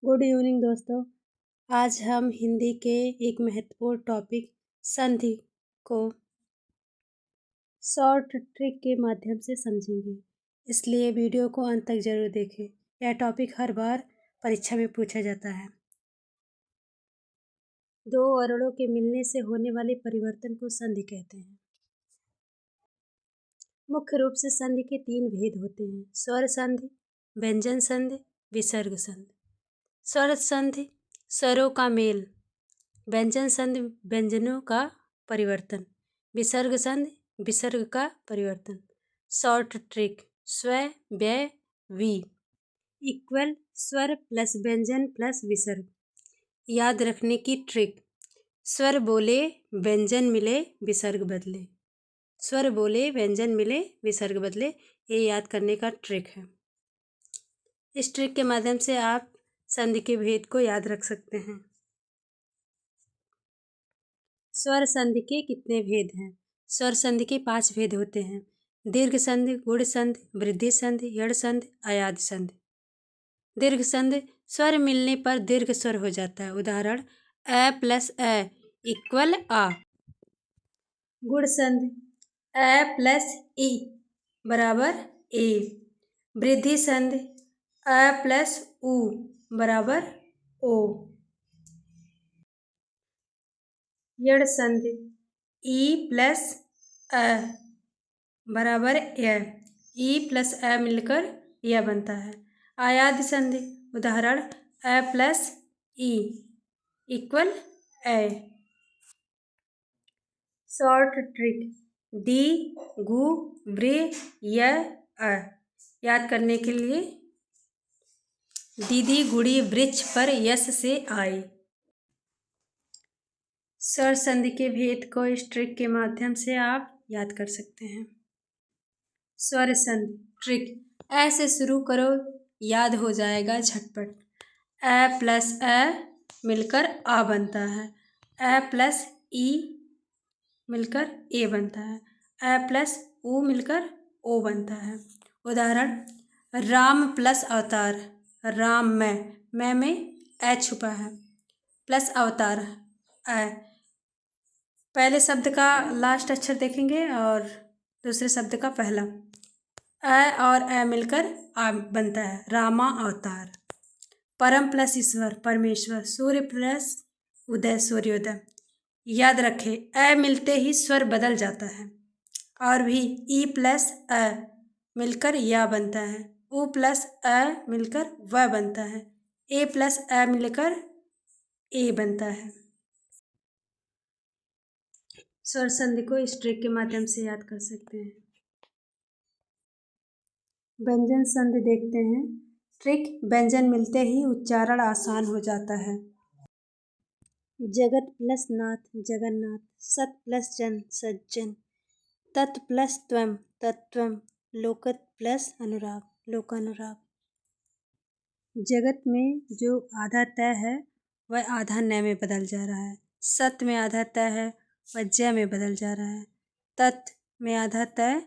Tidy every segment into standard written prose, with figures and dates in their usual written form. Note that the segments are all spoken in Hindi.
गुड इवनिंग दोस्तों। आज हम हिंदी के एक महत्वपूर्ण टॉपिक संधि को शॉर्ट ट्रिक के माध्यम से समझेंगे, इसलिए वीडियो को अंत तक जरूर देखें। यह टॉपिक हर बार परीक्षा में पूछा जाता है। दो वर्णों के मिलने से होने वाले परिवर्तन को संधि कहते हैं। मुख्य रूप से संधि के तीन भेद होते हैं: स्वर संधि, व्यंजन संधि, विसर्ग संधि। स्वर संधि स्वरों का मेल, व्यंजन संधि व्यंजनों का परिवर्तन, विसर्ग संधि विसर्ग का परिवर्तन। शॉर्ट ट्रिक: स्व व्यय वी इक्वल स्वर प्लस व्यंजन प्लस विसर्ग। याद रखने की ट्रिक: स्वर बोले व्यंजन मिले विसर्ग बदले, स्वर बोले व्यंजन मिले विसर्ग बदले। ये याद करने का ट्रिक है। इस ट्रिक के माध्यम से आप संधि के भेद को याद रख सकते हैं। स्वर संधि के कितने भेद हैं? स्वर संधि के 5 भेद होते हैं: दीर्घ संधि, गुण संधि, वृद्धि संधि, यड़ संधि, अयादि संधि। दीर्घ संधि स्वर मिलने पर दीर्घ स्वर हो जाता है। उदाहरण: अ प्लस अ इक्वल आ। गुण संधि अ प्लस ई बराबर ए। वृद्धि संधि अ प्लस उ बराबर ओ। यड़ संधि ई प्लस अ बराबर य। ई प्लस अ मिलकर य बनता है। अयादि संधि उदाहरण: अ प्लस ई इक्वल ए। शॉर्ट ट्रिक: डी गु वृ य अ। याद करने के लिए: दीदी गुड़ी वृक्ष पर यश से आई। स्वर संधि के भेद को इस ट्रिक के माध्यम से आप याद कर सकते हैं। स्वर संधि ट्रिक: अ से शुरू करो, याद हो जाएगा झटपट। अ प्लस अ मिलकर आ बनता है। अ प्लस ई मिलकर ए बनता है। अ प्लस उ मिलकर ओ बनता है। उदाहरण: राम प्लस अवतार, राम में अ छुपा है, प्लस अवतार अ। पहले शब्द का लास्ट अक्षर देखेंगे और दूसरे शब्द का पहला। अ और अ मिलकर आ बनता है, रामा अवतार। परम प्लस ईश्वर, परमेश्वर। सूर्य प्लस उदय, सूर्योदय। याद रखें, अ मिलते ही स्वर बदल जाता है। और भी ई प्लस अ मिलकर या बनता है। उ प्लस अ मिलकर व बनता है। ए प्लस अ मिलकर ए बनता है। स्वर संधि को इस ट्रिक के माध्यम से याद कर सकते हैं। व्यंजन संधि देखते हैं। ट्रिक: व्यंजन मिलते ही उच्चारण आसान हो जाता है। जगत प्लस नाथ, जगन्नाथ। सत प्लस जन, सज्जन। तत् प्लस त्वम, तत्त्वम। लोकत प्लस अनुराग, लोकानुराग। जगत में जो आधा तय है वह आधा न में बदल जा रहा है। सत में आधा तय है वह ज में बदल जा रहा है। तत् में आधा तय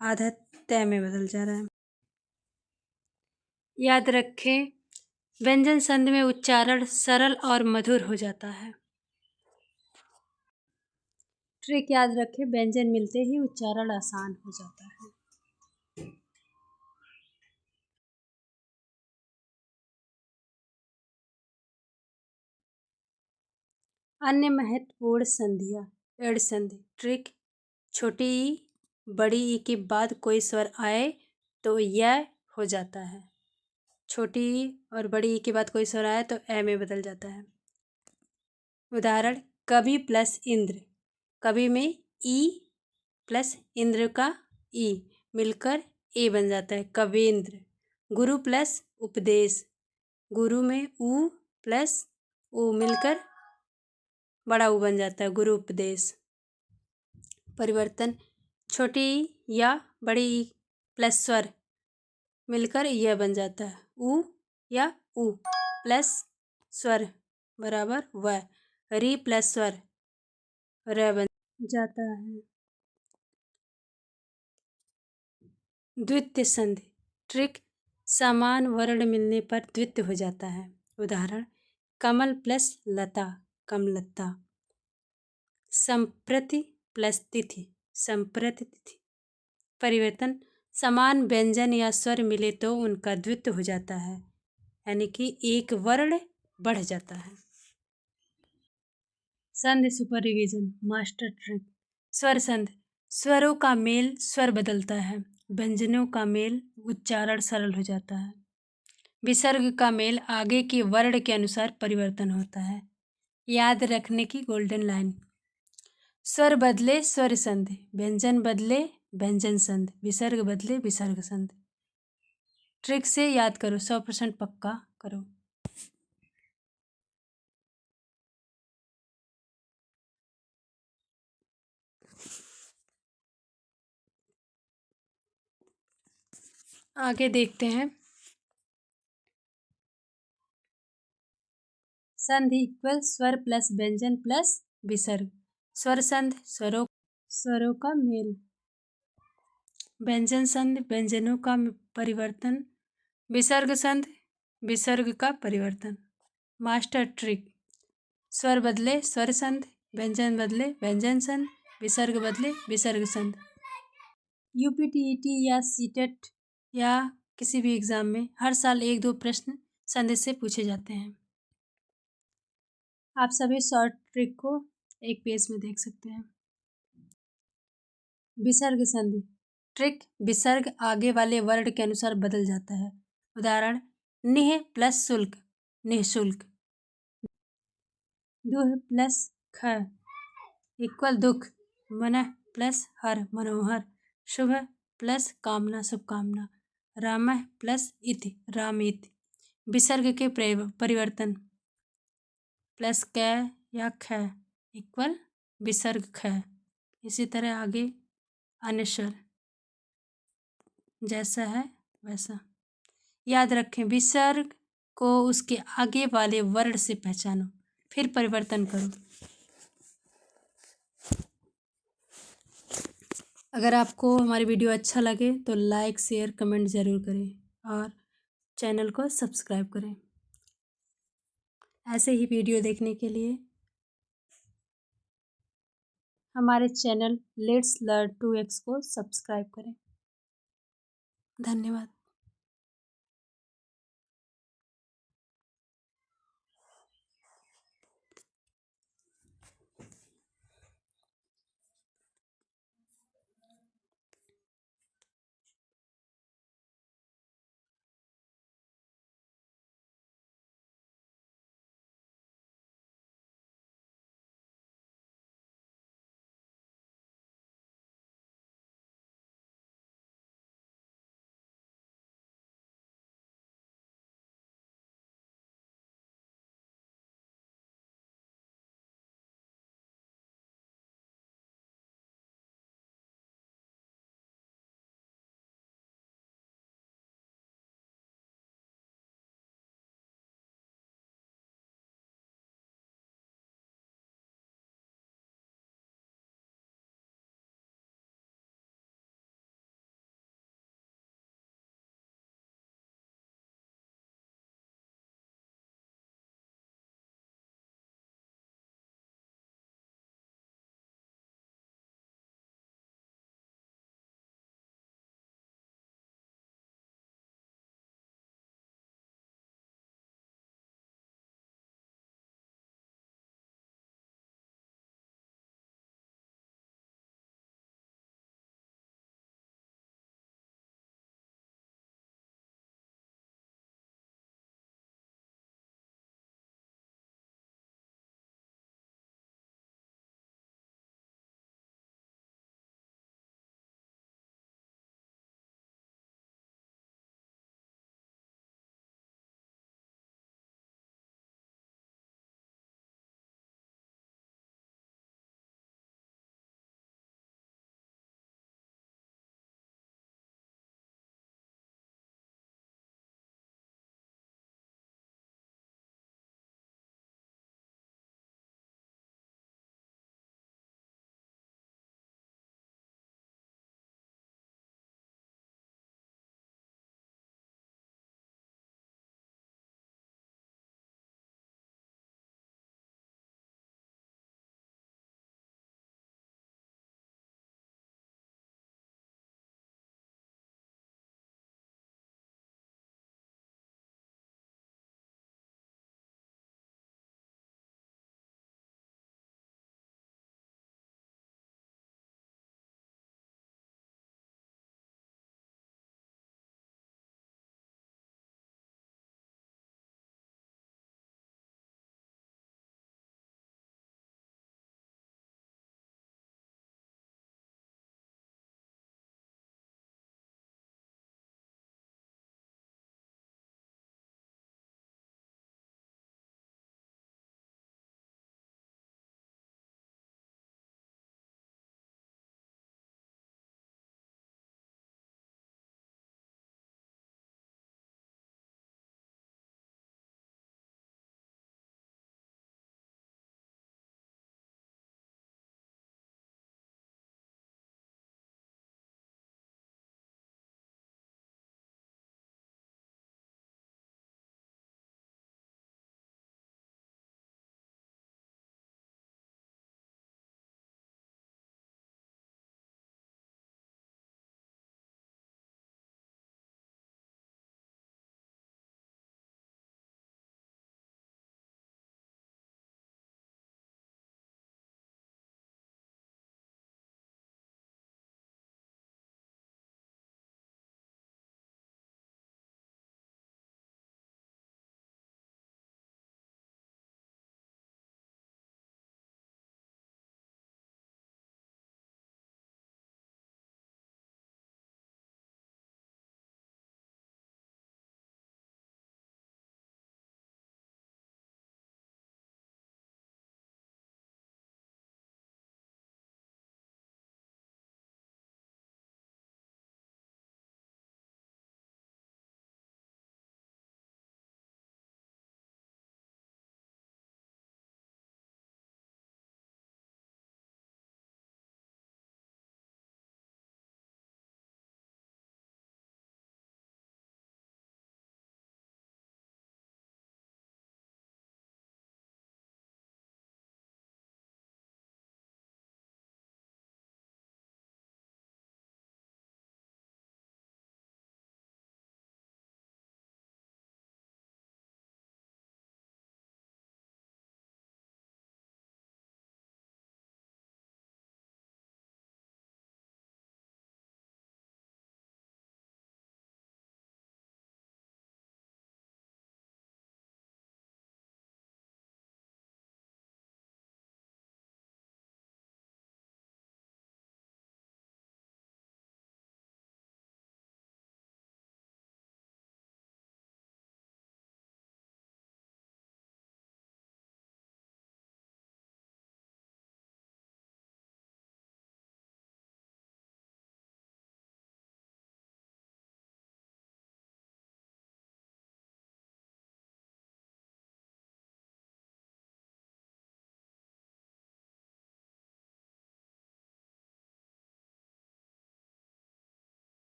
आधा तय में बदल जा रहा है। याद रखें, व्यंजन संधि में उच्चारण सरल और मधुर हो जाता है। ट्रिक याद रखें, व्यंजन मिलते ही उच्चारण आसान हो जाता है। अन्य महत्वपूर्ण संधियाँ: एड़ संधि ट्रिक: छोटी ई बड़ी ई के बाद कोई स्वर आए तो यह हो जाता है। छोटी ई और बड़ी ई के बाद कोई स्वर आए तो ए में बदल जाता है। उदाहरण: कवि प्लस इंद्र। कवि में ई प्लस इंद्र का ई मिलकर ए बन जाता है, कवींद्र। गुरु प्लस उपदेश। गुरु में उ प्लस उ मिलकर बड़ा उ बन जाता है, गुरु उपदेश। परिवर्तन: छोटी ई या बड़ी ई प्लस स्वर मिलकर यह बन जाता है। उ या उ प्लस स्वर बराबर व। री प्लस स्वर र बन जाता है। द्वितीय संधि ट्रिक: समान वर्ण मिलने पर द्वित्व हो जाता है। उदाहरण कमल प्लस लता कमलता। संप्रति प्लस तिथि संप्रति तिथि। परिवर्तन समान व्यंजन या स्वर मिले तो उनका द्वित्व हो जाता है, यानी कि एक वर्ण बढ़ जाता है। संधि सुपर रिवीजन मास्टर ट्रिक। स्वर संधि स्वरों का मेल स्वर बदलता है, व्यंजनों का मेल उच्चारण सरल हो जाता है, विसर्ग का मेल आगे के वर्ण के अनुसार परिवर्तन होता है। याद रखने की गोल्डन लाइन। स्वर बदले स्वर संधि, व्यंजन बदले व्यंजन संधि, विसर्ग बदले विसर्ग संधि। ट्रिक से याद करो, 100% पक्का करो। आगे देखते हैं। संधि इक्वल स्वर प्लस व्यंजन प्लस विसर्ग। स्वर संधि स्वरों का मेल, व्यंजन संधि व्यंजनों का परिवर्तन, विसर्ग संधि विसर्ग का परिवर्तन। Master trick. स्वर बदले स्वर संधि, व्यंजन बदले व्यंजन संधि, विसर्ग बदले विसर्ग संधि। यूपीटीईटी या सीटेट या किसी भी एग्ज़ाम में हर साल 1-2 प्रश्न संधि से पूछे जाते हैं। आप सभी शॉर्ट ट्रिक को एक पेज में देख सकते हैं। विसर्ग संधि ट्रिक विसर्ग आगे वाले वर्ण के अनुसार बदल जाता है। उदाहरण निह प्लस शुल्क निःशुल्क, दुह प्लस ख इक्वल दुख, मनः प्लस हर मनोहर, शुभ प्लस कामना शुभकामना, रामः प्लस इति रामेति। विसर्ग के परिवर्तन प्लस कै या ख इक्वल विसर्ग ख। इसी तरह आगे अन्य स्वर जैसा है वैसा। याद रखें, विसर्ग को उसके आगे वाले वर्ण से पहचानो, फिर परिवर्तन करो। अगर आपको हमारी वीडियो अच्छा लगे तो लाइक शेयर कमेंट ज़रूर करें और चैनल को सब्सक्राइब करें। ऐसे ही वीडियो देखने के लिए हमारे चैनल लेट्स लर्न 2x को सब्सक्राइब करें। धन्यवाद।